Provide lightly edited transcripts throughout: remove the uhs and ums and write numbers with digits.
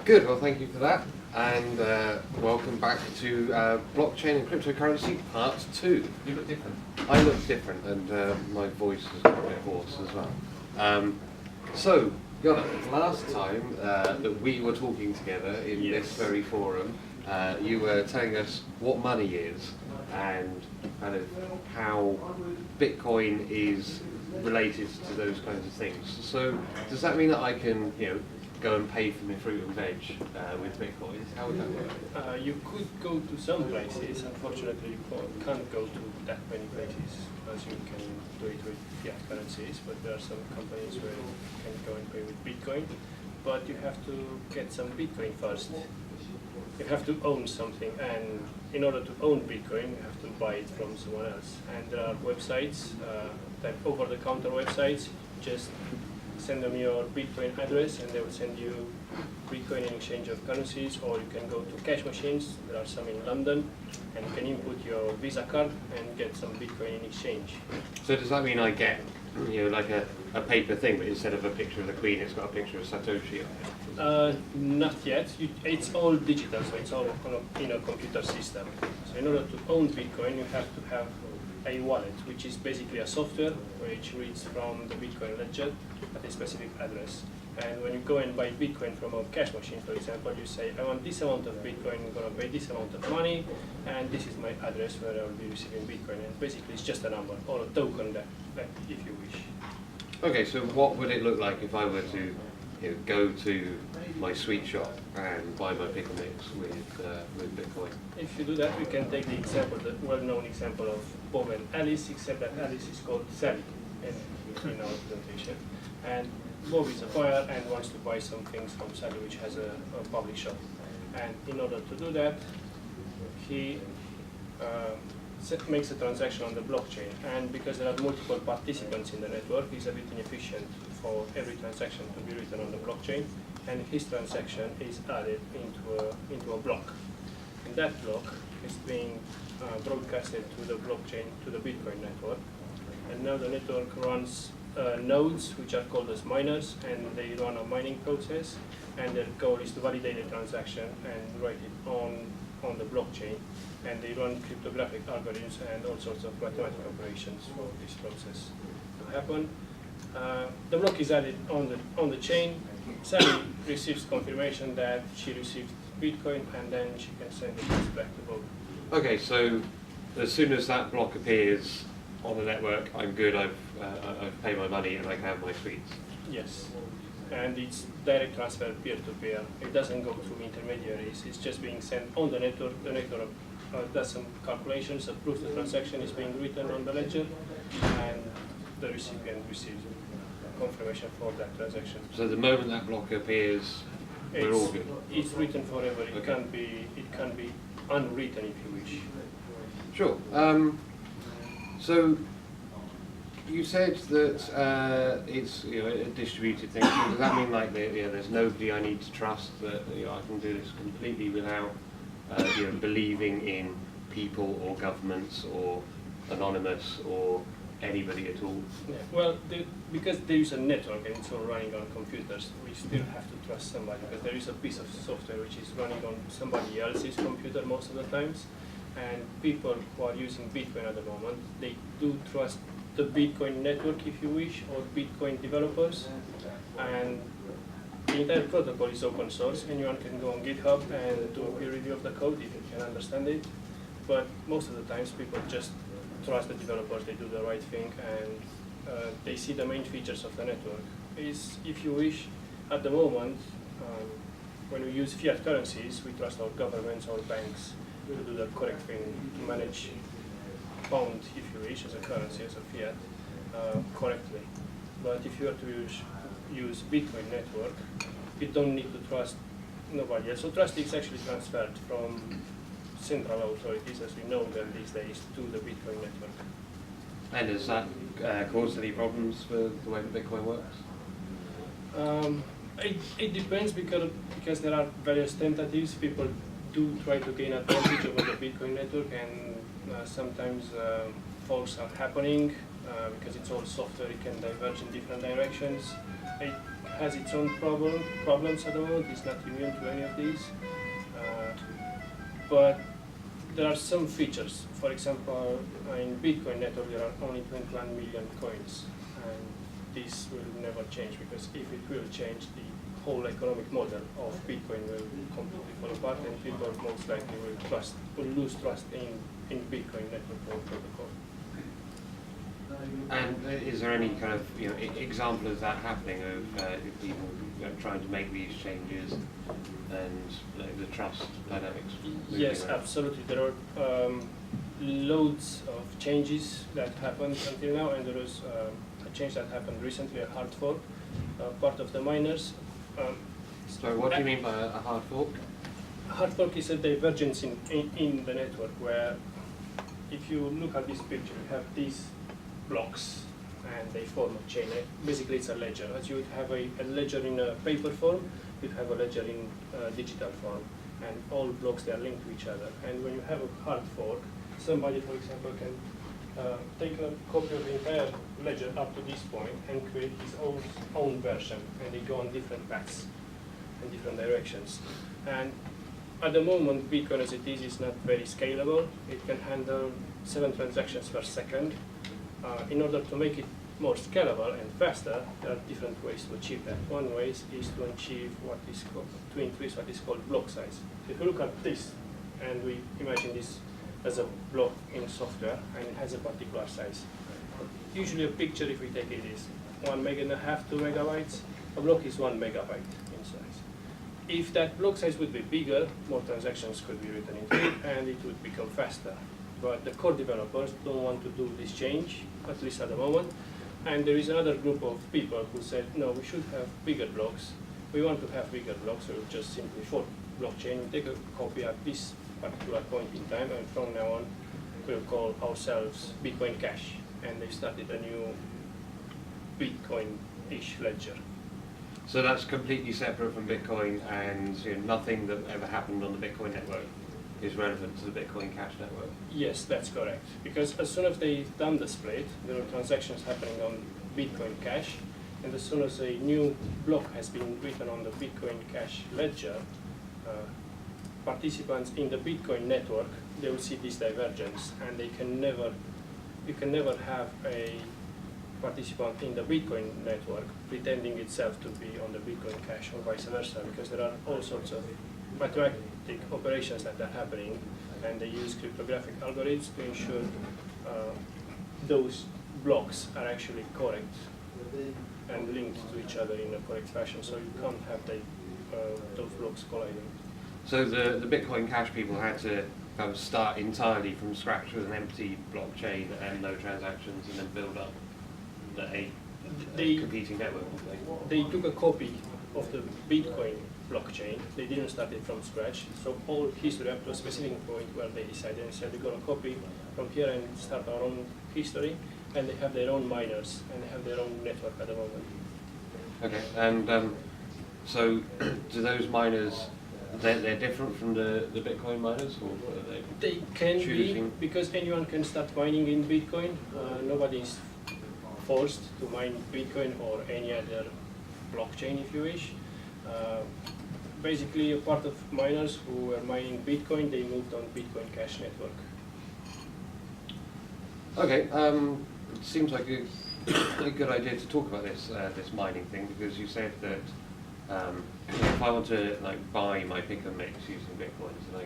Good, well thank you for that, and welcome back to Blockchain and Cryptocurrency Part 2. You look different. I look different, and my voice has got a bit hoarse as well. So, Jonna, last time that we were talking together in this very forum, you were telling us what money is and kind of how Bitcoin is related to those kinds of things. So, does that mean that I can, go and pay for my fruit and veg with Bitcoin? How would that work? You could go to some places. Unfortunately, you can't go to that many places as you can do it with fiat currencies, but there are some companies where you can go and pay with Bitcoin. But you have to get some Bitcoin first. You have to own something, and in order to own Bitcoin, you have to buy it from someone else. And there are websites, like over-the-counter websites. Just send them your Bitcoin address and they will send you Bitcoin in exchange of currencies, or you can go to cash machines. There are some in London, and you can input your Visa card and get some Bitcoin in exchange. So does that mean I get, like a paper thing, but instead of a picture of the Queen, it's got a picture of Satoshi on it? Not yet. It's all digital, so it's all in a computer system. So in order to own Bitcoin, you have to have a wallet, which is basically a software which reads from the Bitcoin ledger at a specific address. And when you go and buy Bitcoin from a cash machine, for example, you say, I want this amount of Bitcoin, I'm going to pay this amount of money, and this is my address where I will be receiving Bitcoin. And basically it's just a number, or a token that if you wish. Okay, so what would it look like if I were to go to my sweet shop and buy my pickle mix with Bitcoin? If you do that, we can take the example, the well-known example of Bob and Alice, except that Alice is called Sally in our presentation. And Bob is a buyer and wants to buy some things from Sally, which has a public shop. And in order to do that, he makes a transaction on the blockchain. And because there are multiple participants in the network, it's a bit inefficient for every transaction to be written on the blockchain. And his transaction is added into a block. And that block is being broadcasted to the blockchain, to the Bitcoin network. And now the network runs nodes, which are called as miners, and they run a mining process. And their goal is to validate the transaction and write it on the blockchain. And they run cryptographic algorithms and all sorts of mathematical operations for this process to happen. The block is added on the chain. Sally receives confirmation that she received Bitcoin, and then she can send it back to Bob. Okay, so as soon as that block appears on the network, I'm good. I've paid my money and I can have my sweets. Yes, and it's direct transfer peer-to-peer. It doesn't go through intermediaries. It's just being sent on the network. The network does some calculations, approves the transaction is being written on the ledger, and the recipient receives confirmation for that transaction. So the moment that block appears, we're all good. It's written forever. It Okay. can be unwritten if you wish. Sure. So you said that it's a distributed thing. Does that mean like there's nobody I need to trust, that I can do this completely without believing in people or governments or anonymous or anybody at all? Yeah. Well, because there is a network and it's all running on computers, we still have to trust somebody, because there is a piece of software which is running on somebody else's computer most of the times. And people who are using Bitcoin at the moment, they do trust the Bitcoin network, if you wish, or Bitcoin developers. And the entire protocol is open source. Anyone can go on GitHub and do a peer review of the code if you can understand it. But most of the times people just trust the developers, they do the right thing, and they see the main features of the network. If you wish, at the moment, when we use fiat currencies, we trust our governments or banks to do the correct thing, to manage pound, if you wish, as a currency, as a fiat, correctly. But if you are to use Bitcoin network, you don't need to trust nobody else. So trust is actually transferred from central authorities, as we know them these days, to the Bitcoin network. And has that caused any problems for the way that Bitcoin works? It depends, because there are various tentatives. People do try to gain advantage over the Bitcoin network, and sometimes faults are happening because it's all software. It can diverge in different directions. has its own problems at the moment. It's not immune to any of these. But there are some features. For example, in Bitcoin network there are only 21 million coins, and this will never change, because if it will change, the whole economic model of Bitcoin will completely fall apart, and people most likely will lose trust in Bitcoin network protocol. And is there any kind of example of that happening, of people trying to make these changes and the trust dynamics? Yes, absolutely. There are loads of changes that happened until now, and there was a change that happened recently, a hard fork. Part of the miners. So what do you mean by a hard fork? Hard fork is a divergence in the network, where if you look at this picture, you have these blocks and they form a chain. Basically it's a ledger. As you would have a ledger in a paper form, you have a ledger in digital form, and all blocks, they are linked to each other. And when you have a hard fork, somebody, for example, can take a copy of the entire ledger up to this point and create his own version, and they go on different paths and different directions. And at the moment, Bitcoin as it is not very scalable. It can handle 7 transactions per second. In order to make it more scalable and faster, there are different ways to achieve that. One way is to achieve to increase what is called block size. If you look at this, and we imagine this as a block in software, and it has a particular size. Usually a picture, if we take it, is 1.5 meg, 2 megabytes. A block is 1 megabyte in size. If that block size would be bigger, more transactions could be written into it, and it would become faster. But the core developers don't want to do this change, at least at the moment. And there is another group of people who said, no, we should have bigger blocks. We want to have bigger blocks, so just simply for blockchain, we take a copy at this particular point in time, and from now on, we'll call ourselves Bitcoin Cash. And they started a new Bitcoin-ish ledger. So that's completely separate from Bitcoin, and nothing that ever happened on the Bitcoin network is relevant to the Bitcoin Cash network? Yes, that's correct. Because as soon as they've done the split, there are transactions happening on Bitcoin Cash, and as soon as a new block has been written on the Bitcoin Cash ledger, participants in the Bitcoin network, they will see this divergence, and you can never have a participant in the Bitcoin network pretending itself to be on the Bitcoin Cash or vice versa, because there are all sorts of mathematic operations that are happening, and they use cryptographic algorithms to ensure those blocks are actually correct and linked to each other in a correct fashion, so you can't have those blocks colliding. So the Bitcoin Cash people had to kind of start entirely from scratch with an empty blockchain and no transactions, and then build up a competing network. They took a copy of the Bitcoin blockchain. They didn't start it from scratch. So all history up to a specific point where they decided, we're going to copy from here and start our own history. And they have their own miners, and they have their own network at the moment. Okay, and so do those miners, they're different from the Bitcoin miners, or are they can choosing? Be, because anyone can start mining in Bitcoin. Nobody is forced to mine Bitcoin or any other blockchain, if you wish. Basically, a part of miners who were mining Bitcoin, they moved on Bitcoin Cash network. Okay, it seems like a good idea to talk about this mining thing, because you said that if I want to buy my pick and mix using Bitcoin, so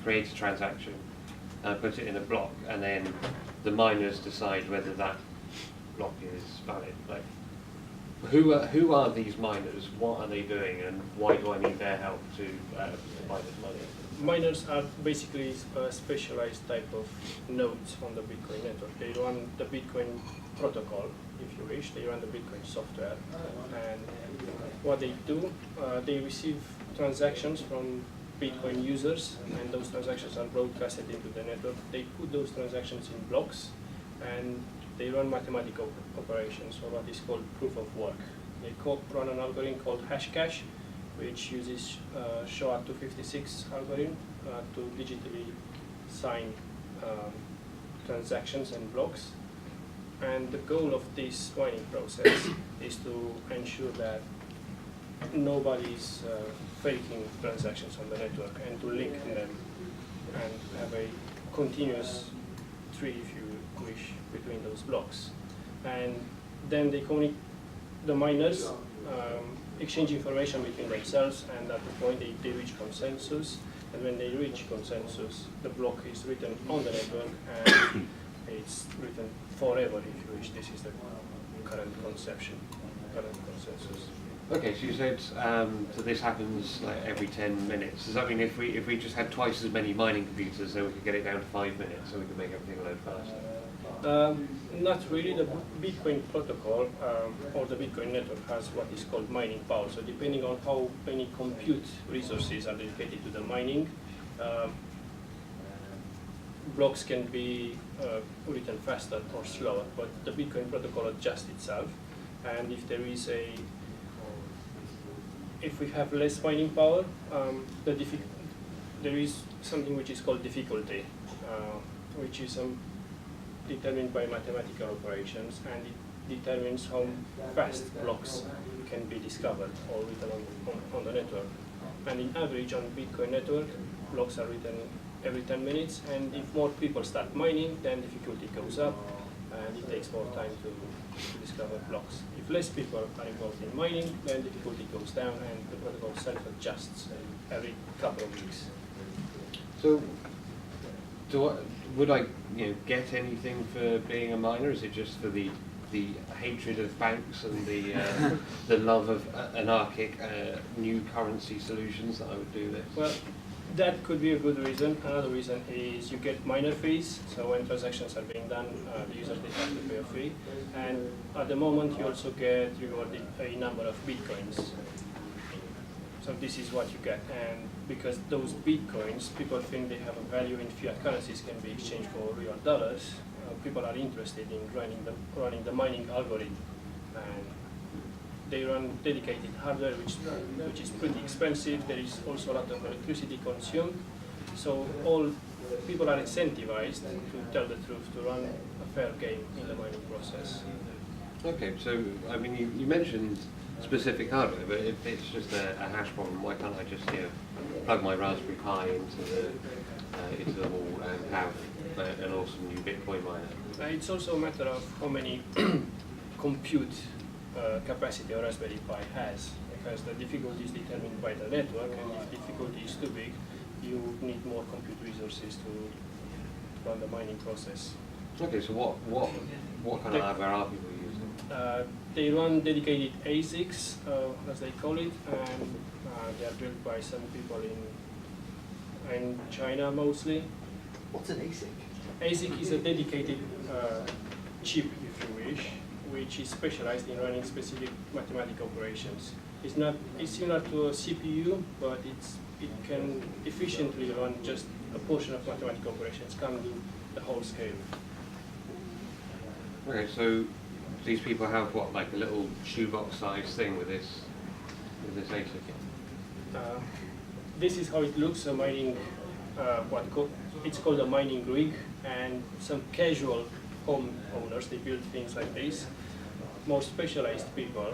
create a transaction, put it in a block, and then the miners decide whether that block is valid. Who are these miners? What are they doing, and why do I need their help to buy this money? Miners are basically a specialized type of nodes on the Bitcoin network. They run the Bitcoin protocol, if you wish. They run the Bitcoin software, and what they do, they receive transactions from Bitcoin users, and those transactions are broadcasted into the network. They put those transactions in blocks, and they run mathematical operations, or what is called proof of work. They run an algorithm called Hashcash, which uses SHA-256 algorithm to digitally sign transactions and blocks. And the goal of this mining process is to ensure that nobody's faking transactions on the network and to link them and have a continuous tree, if you wish, between those blocks. And then the miners exchange information between themselves, and at the point they reach consensus. And when they reach consensus, the block is written on the network and it's written forever, if you wish. This is the current conception, current consensus. Okay, so you said so this happens like every 10 minutes. Does that mean if we just had twice as many mining computers, then we could get it down to 5 minutes, so we could make everything a load faster? Not really. The Bitcoin protocol or the Bitcoin network has what is called mining power. So depending on how many compute resources are dedicated to the mining, blocks can be written faster or slower. But the Bitcoin protocol adjusts itself, and if we have less mining power, there is something which is called difficulty, which is determined by mathematical operations, and it determines how fast blocks can be discovered or written on the network. And in average on Bitcoin network, blocks are written every 10 minutes, and if more people start mining, then difficulty goes up, and it takes more time to discover blocks. If less people are involved in mining, then difficulty goes down, and the protocol self-adjusts every couple of weeks. So, would I get anything for being a miner? Is it just for the hatred of banks and the love of anarchic new currency solutions that I would do this? Well, that could be a good reason. Another reason is you get miner fees. So when transactions are being done, the users they have to pay a fee. And at the moment, you also get rewarded a number of bitcoins. So this is what you get. And because those bitcoins, people think they have a value in fiat currencies, can be exchanged for real dollars. People are interested in running the mining algorithm. And they run dedicated hardware, which is pretty expensive. There is also a lot of electricity consumed. So all people are incentivized to tell the truth, to run a fair game in the mining process. Okay, so I mean, you mentioned specific hardware, but if it's just a hash problem, why can't I just plug my Raspberry Pi into the wall and have an awesome new Bitcoin miner? It's also a matter of how many compute capacity a Raspberry Pi has, because the difficulty is determined by the network, and if difficulty is too big, you need more compute resources to run the mining process. Okay, so what kind of hardware are people using? They run dedicated ASICs, as they call it, and they are built by some people in China mostly. What's an ASIC? ASIC is a dedicated chip, if you wish, which is specialized in running specific mathematical operations. It's similar to a CPU, but it can efficiently run just a portion of mathematical operations, can't do the whole scale. Okay, so these people have what, like a little shoebox size thing with this ASIC? This is how it looks. A mining, it's called a mining rig, and some casual home owners, they build things like this. More specialized people,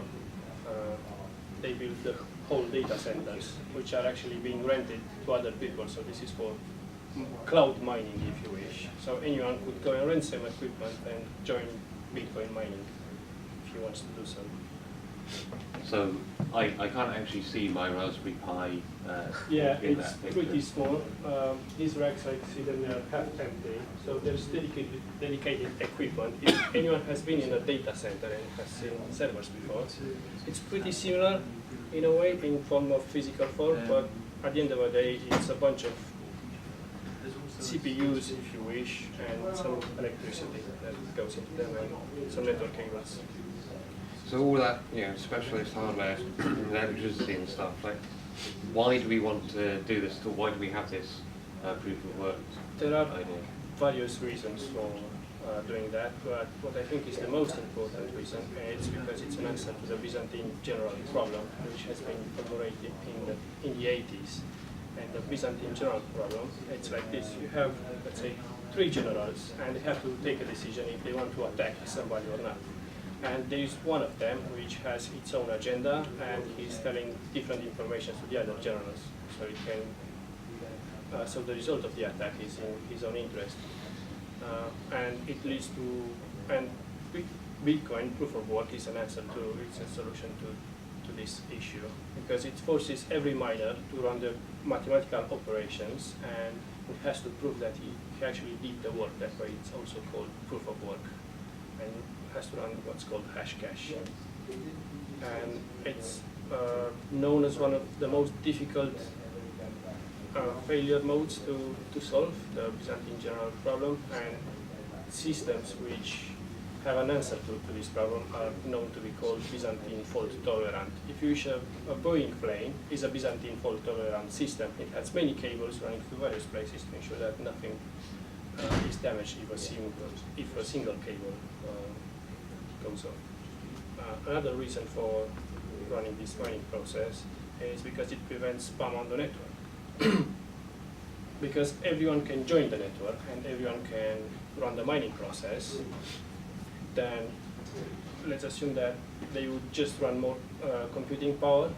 they build the whole data centers, which are actually being rented to other people. So this is for cloud mining, if you wish. So anyone could go and rent some equipment and join Bitcoin mining if he wants to do so. So I can't actually see my Raspberry Pi Yeah, in it's that picture. pretty small. These racks, I see them, they are half empty. So there's dedicated equipment. If anyone has been in a data center and has seen servers before, it's pretty similar in a way, in form of physical form, but at the end of the day, it's a bunch of CPUs, if you wish, and some electricity that goes into them, and some network cables. So all that, specialist hardware, electricity and stuff, like, why do we want to do this? Or why do we have this proof of work There are idea? various reasons for doing that, but what I think is the most important reason is because it's an answer to the Byzantine general problem, which has been formulated in the 80s. And the Byzantine general problem, it's like this: you have, let's say, three generals, and they have to take a decision if they want to attack somebody or not. And there is one of them which has its own agenda, and he's telling different information to the other generals. So it can, so the result of the attack is in his own interest, and it leads to, and Bitcoin proof of work is an answer to, it's a solution to this issue, because it forces every miner to run the mathematical operations, and it has to prove that he actually did the work. That's why it's also called proof of work, and it has to run what's called hash cache. And it's known as one of the most difficult failure modes to solve, the Byzantine general problem, and systems which have an answer to this problem are known to be called Byzantine fault tolerant. If you wish, a Boeing plane is a Byzantine fault tolerant system. It has many cables running to various places to ensure that nothing is damaged if a single cable goes off. Another reason for running this mining process is because it prevents spam on the network. Because everyone can join the network and everyone can run the mining process, then let's assume that they would just run more computing power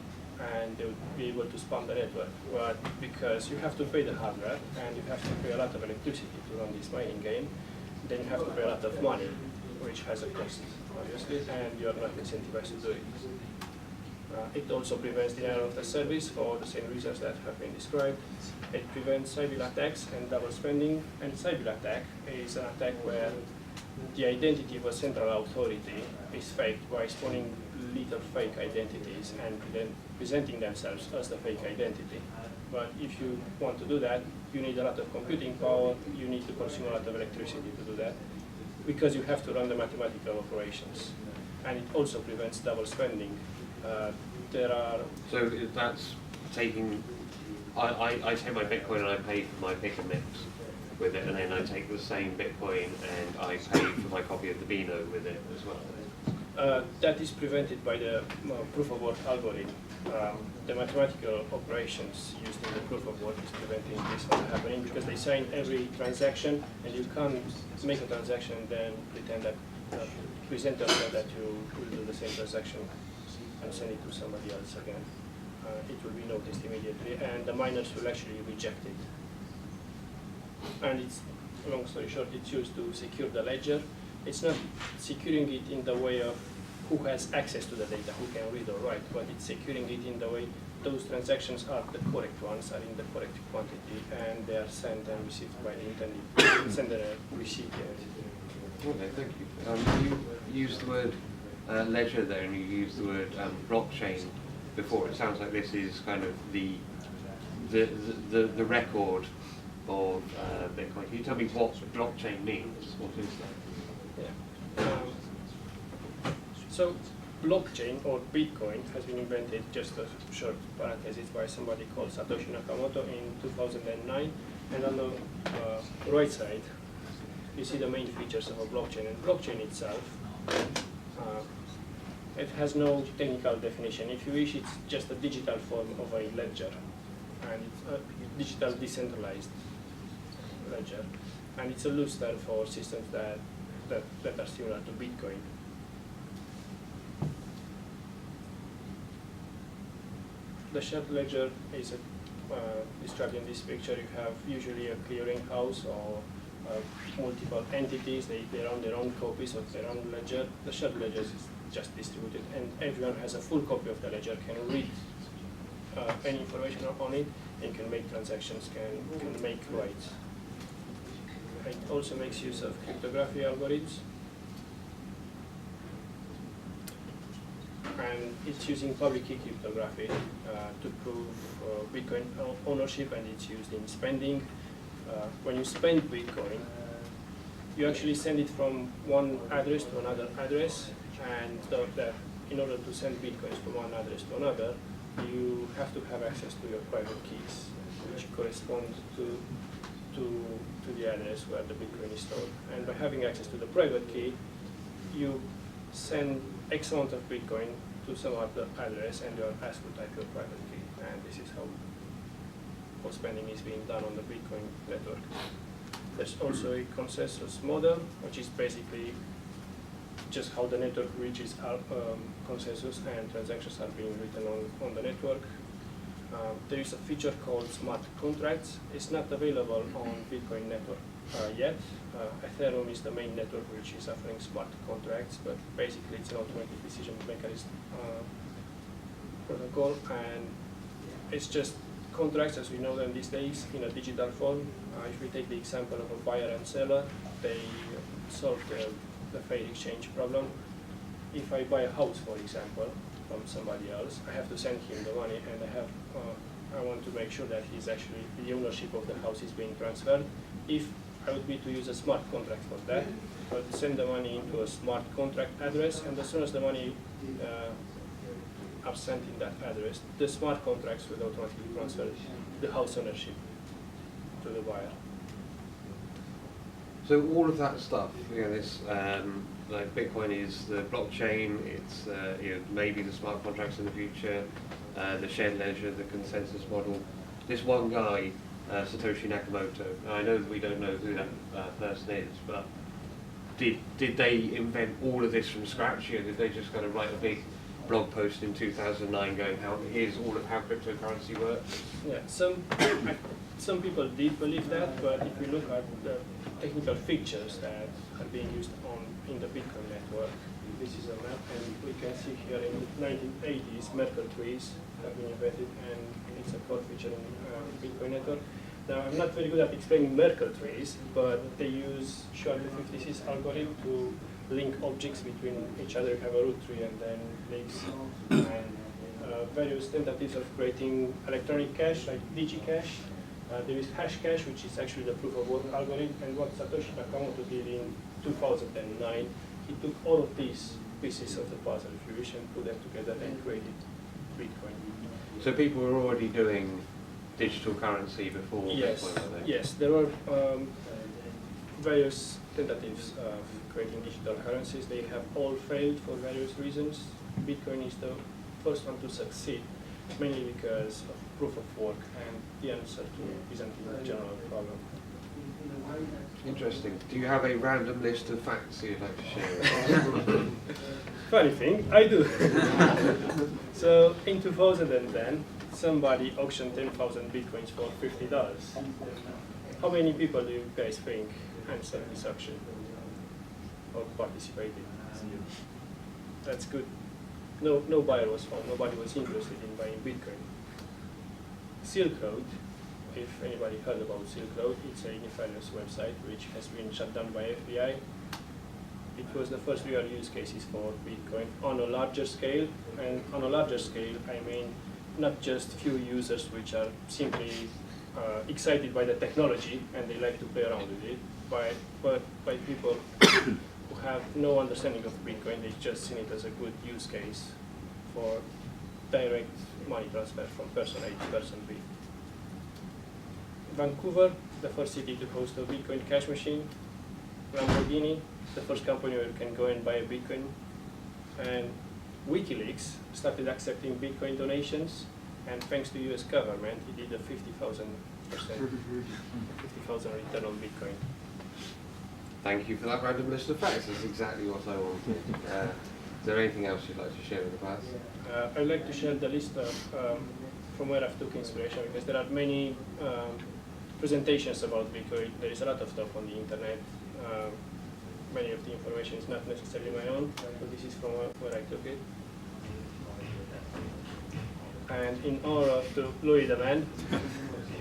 and they would be able to spam the network. But because you have to pay the hardware and you have to pay a lot of electricity to run this mining game, then you have to pay a lot of money, which has a cost, obviously, and you are not incentivized to do it. It also prevents denial of the service for the same reasons that have been described. It prevents Sybil attacks and double spending. And Sybil attack is an attack where the identity of a central authority is faked by spawning little fake identities and then presenting themselves as the fake identity. But if you want to do that, you need a lot of computing power, you need to consume a lot of electricity to do that, because you have to run the mathematical operations. And it also prevents double spending. So that's taking, I take my Bitcoin and I pay for my pick and mix with it, and then I take the same Bitcoin and I pay for my copy of the Beano with it as well. That is prevented by the proof of work algorithm. The mathematical operations used in the proof of work is preventing this from happening, because they sign every transaction, and you can't make a transaction and then pretend that, present that you will do the same transaction and send it to somebody else again. It will be noticed immediately, and the miners will actually reject it. And it's, long story short, it's used to secure the ledger. It's not securing it in the way of who has access to the data, who can read or write, but it's securing it in the way those transactions are the correct ones, are in the correct quantity, and they are sent and received by the intended sender and recipient. Okay, thank you. You used the word ledger there, and you used the word blockchain before. It sounds like this is kind of the record of Bitcoin. Can you tell me what blockchain means? What is that? Yeah. So blockchain or Bitcoin has been invented, just a short parenthesis, by somebody called Satoshi Nakamoto in 2009. And on the right side, you see the main features of a blockchain. And blockchain itself, it has no technical definition. If you wish, it's just a digital form of a ledger, and it's a digital decentralized ledger, and it's a loose term for systems that are similar to Bitcoin. The shared ledger is described in this picture. You have usually a clearing house or multiple entities. They run their own copies of their own ledger. The shared ledger is just distributed, and everyone has a full copy of the ledger, can read any information on it, and can make transactions, can make writes. It also makes use of cryptography algorithms, and it's using public key cryptography to prove Bitcoin ownership, and it's used in spending. When you spend Bitcoin, you actually send it from one address to another address, and in order to send Bitcoins from one address to another, you have to have access to your private keys, which correspond to the address where the Bitcoin is stored. And by having access to the private key, you send X amount of Bitcoin to some other address, and you are asked to type your private key. And this is how spending is being done on the Bitcoin network. There's also a consensus model, which is basically just how the network reaches consensus and transactions are being written on the network. There is a feature called smart contracts. It's not available on Bitcoin network yet. Ethereum is the main network which is offering smart contracts, but basically it's an automatic decision mechanism protocol, and it's just contracts as we know them these days in a digital form. If we take the example of a buyer and seller, they solve the fair exchange problem. If I buy a house, for example, from somebody else, I have to send him the money, and I want to make sure that he's actually, the ownership of the house is being transferred. If I would be to use a smart contract for that, I would send the money into a smart contract address, and as soon as the money are sent in that address, the smart contracts will automatically transfer the house ownership to the buyer. So all of that stuff, you know, this like Bitcoin is the blockchain. It's you know, maybe the smart contracts in the future, the shared ledger, the consensus model. This one guy, Satoshi Nakamoto. I know that we don't know who that person is, but did they invent all of this from scratch? Or did they just kind of write a big blog post in 2009 going, here's all of how cryptocurrency works? Yeah, some people did believe that, but if we look at the technical features that are being used in the Bitcoin network, this is a map, and we can see here in the 1980s, Merkle trees have been invented, and it's a core feature in Bitcoin network. Now, I'm not very good at explaining Merkle trees, but they use SHA-256 algorithm to link objects between each other. You have a root tree and then links, and various tentatives of creating electronic cash, like DigiCash. There is Hashcash, which is actually the proof of work algorithm, and what Satoshi Nakamoto did in 2009, he took all of these pieces of the puzzle, if you wish, and put them together and created Bitcoin. So people were already doing digital currency before Yes, Bitcoin, weren't they? yes, there were various tentatives of creating digital currencies. They have all failed for various reasons. Bitcoin is the first one to succeed, mainly because of proof of work and the answer to Byzantine general problem. Interesting. Do you have a random list of facts you'd like to share? Funny thing, I do. So in 2010, somebody auctioned 10,000 Bitcoins for $50. How many people do you guys think answered this auction or participated? That's good. No buyer was found. Nobody was interested in buying Bitcoin. Silk Road, if anybody heard about Silk Road, it's a nefarious website which has been shut down by FBI. It was the first real use cases for Bitcoin on a larger scale, and on a larger scale I mean not just few users which are simply excited by the technology and they like to play around with it, but by people who have no understanding of Bitcoin. They just seen it as a good use case for direct money transfer from person A to person B. Vancouver, the first city to host a Bitcoin cash machine. Lamborghini, the first company where you can go and buy a Bitcoin. And WikiLeaks started accepting Bitcoin donations, and thanks to US government, it did a 50,000% return on Bitcoin. Thank you for that random list of facts. That's exactly what I wanted. Is there anything else you'd like to share with the class? I'd like to share the list of from where I've took inspiration, because there are many presentations about Bitcoin. There is a lot of stuff on the internet. Many of the information is not necessarily my own, but this is from where I took it. And in honor to Louis Demand,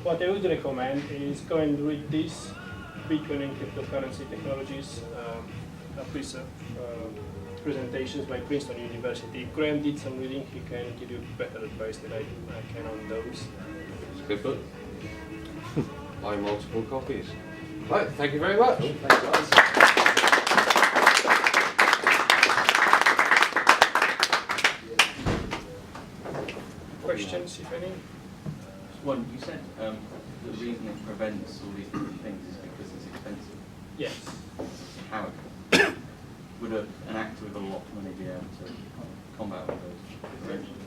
what I would recommend is go and read this, Bitcoin and Cryptocurrency Technologies, a piece of presentations by Princeton University. Graham did some reading. He can give you better advice than I can on those. It's a good book. Buy multiple copies. Right, thank you very much. Thanks, guys. Questions, if any? One, you said the reason it prevents all these different things is because it's expensive. Yes. How? Would an actor with a lot of money be able to combat all those preventions?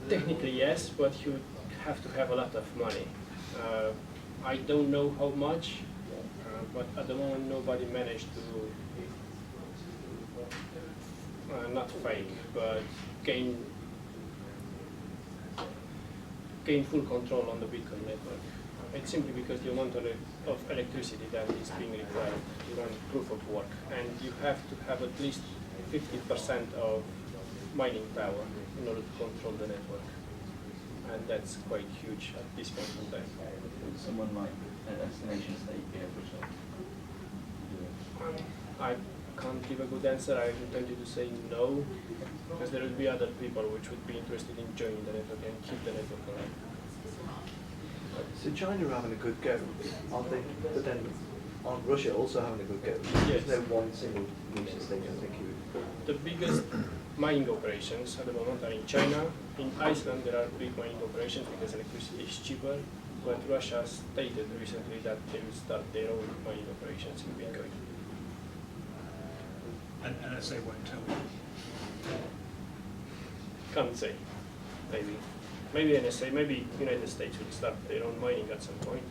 Technically, yes, but you have to have a lot of money. I don't know how much, but at the moment nobody managed to not fake, but gain full control on the Bitcoin network. It's simply because the amount of electricity that is being required to run proof of work, and you have to have at least 50% of mining power in order to control the network. And that's quite huge at this point in time. Would someone like a nation state be able to do it? I can't give a good answer. I would tell you to say no, because there will be other people which would be interested in joining the network and keep the network alive. So China are having a good go, aren't they? But then aren't Russia also having a good go? Yes. There's no one single nation state, I think you would. The biggest mining operations at the moment are in China. In Iceland there are big mining operations because electricity is cheaper, but Russia stated recently that they will start their own mining operations in Bitcoin. And NSA won't tell you. Can't say. Maybe NSA, maybe United States will start their own mining at some point.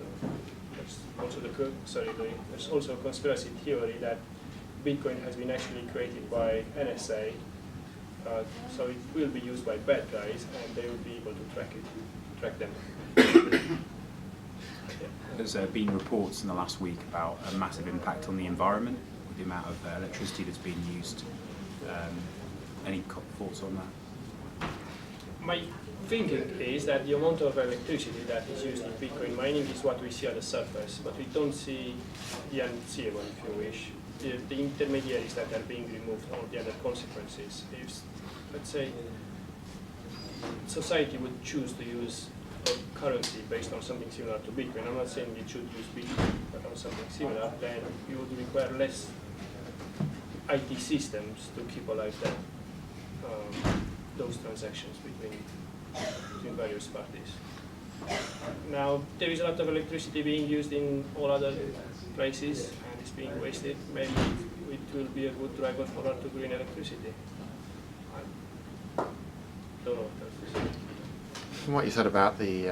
There's also there's also a conspiracy theory that Bitcoin has been actually created by NSA, so it will be used by bad guys, and they will be able to track them. There's been reports in the last week about a massive impact on the environment with the amount of electricity that's being used. Any thoughts on that? My thinking is that the amount of electricity that is used in Bitcoin mining is what we see at the surface, but we don't see the unseeable, if you wish. The intermediaries that are being removed, all the other consequences. If, let's say, society would choose to use a currency based on something similar to Bitcoin, I'm not saying it should use Bitcoin, but on something similar, then you would require less IT systems to keep alive those transactions between various parties. Now, there is a lot of electricity being used in all other places, and it's being wasted. Maybe it will be a good driver forward to green electricity. I don't know what else to say. From what you said about the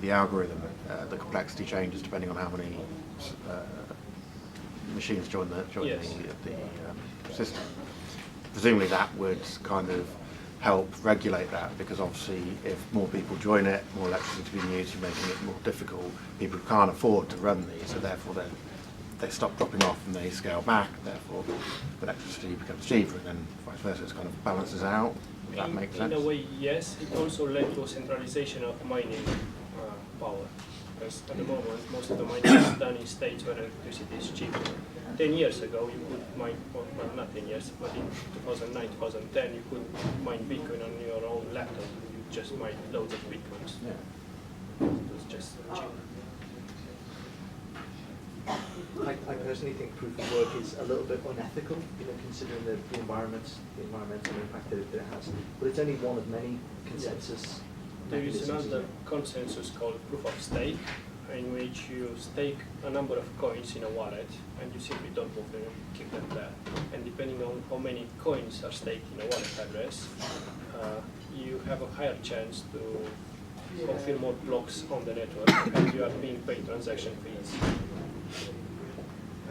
algorithm, the complexity changes depending on how many machines join the Yes. the system. Presumably that would kind of help regulate that, because obviously if more people join it, more electricity is being used, you're making it more difficult. People can't afford to run these, so therefore then they stop dropping off and they scale back, therefore electricity becomes cheaper, and then vice versa, it kind of balances out. Does that make sense? In a way, yes. It also led to a centralization of mining power. Because at the moment, most of the mining is done in states where electricity is cheap. 10 years ago, you could mine, well, not 10 years, but in 2009, 2010, you could mine Bitcoin on your own laptop. You just mine loads of Bitcoins. Yeah. It was just cheap. I personally think proof of work is a little bit unethical, considering the environmental impact that it has. But it's only one of many consensus. There is mechanisms, another consensus called proof of stake, in which you stake a number of coins in a wallet, and you simply don't move them, keep them there. And depending on how many coins are staked in a wallet address, you have a higher chance to fulfill more blocks on the network, and you are being paid transaction fees.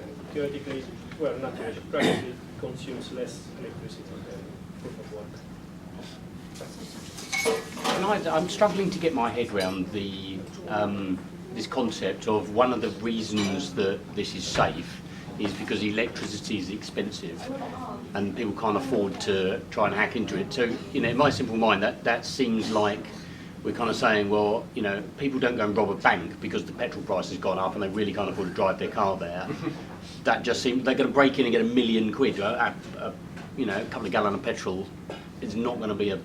And theoretically, well, not theoretically, practically consumes less electricity than proof of work. I'm struggling to get my head around this concept of one of the reasons that this is safe is because electricity is expensive and people can't afford to try and hack into it. So, in my simple mind, that seems like we're kind of saying, well, people don't go and rob a bank because the petrol price has gone up and they really can't afford to drive their car there. That just seems they're going to break in and get £1 million. A couple of gallons of petrol is not going to be a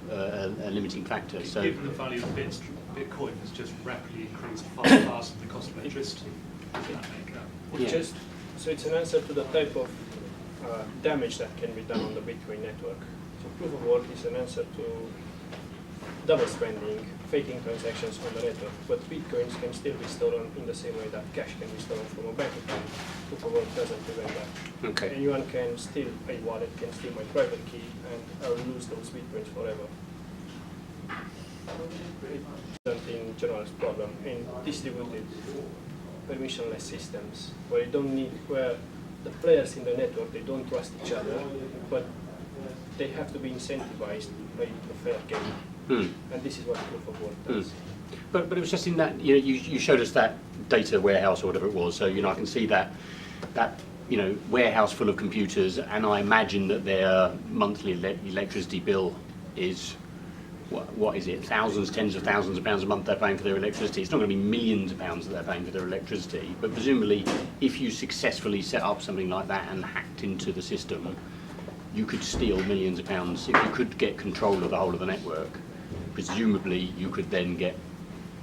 limiting factor. So, given the value of Bitcoin has just rapidly increased far faster than the cost of electricity, does that make that? So it's an answer to the type of damage that can be done on the Bitcoin network. So proof of work is an answer to double spending, faking transactions on the network, but Bitcoins can still be stolen in the same way that cash can be stolen from a bank account. Proof of work doesn't prevent that. okay. Anyone can steal a wallet, can steal my private key, and I will lose those Bitcoins forever. It isn't in general problem. In distributed permissionless systems where you don't need, where the players in the network, they don't trust each other, but they have to be incentivized by a fair game. And this is what proof of work does. But it was just in that, you know, you showed us that data warehouse or whatever it was, so, you know, I can see that you know, warehouse full of computers, and I imagine that their monthly electricity bill is, what is it, thousands, tens of thousands of pounds a month they're paying for their electricity. It's not going to be millions of pounds that they're paying for their electricity, but presumably if you successfully set up something like that and hacked into the system, you could steal millions of pounds. If you could get control of the whole of the network, presumably you could then get...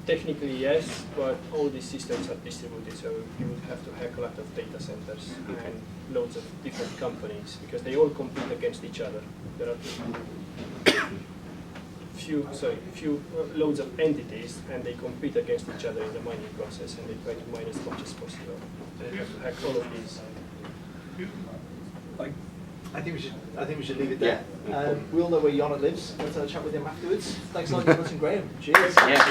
Technically yes, but all these systems are distributed, so you would have to hack a lot of data centers and loads of different companies, because they all compete against each other. There are loads of entities, and they compete against each other in the mining process, and they try to mine as much as possible. So you have to hack all of these. I think we should leave it there. We all know where Yonat lives. Let's have a chat with him afterwards. Thanks a lot, Jonathan Graham. Cheers. Yeah.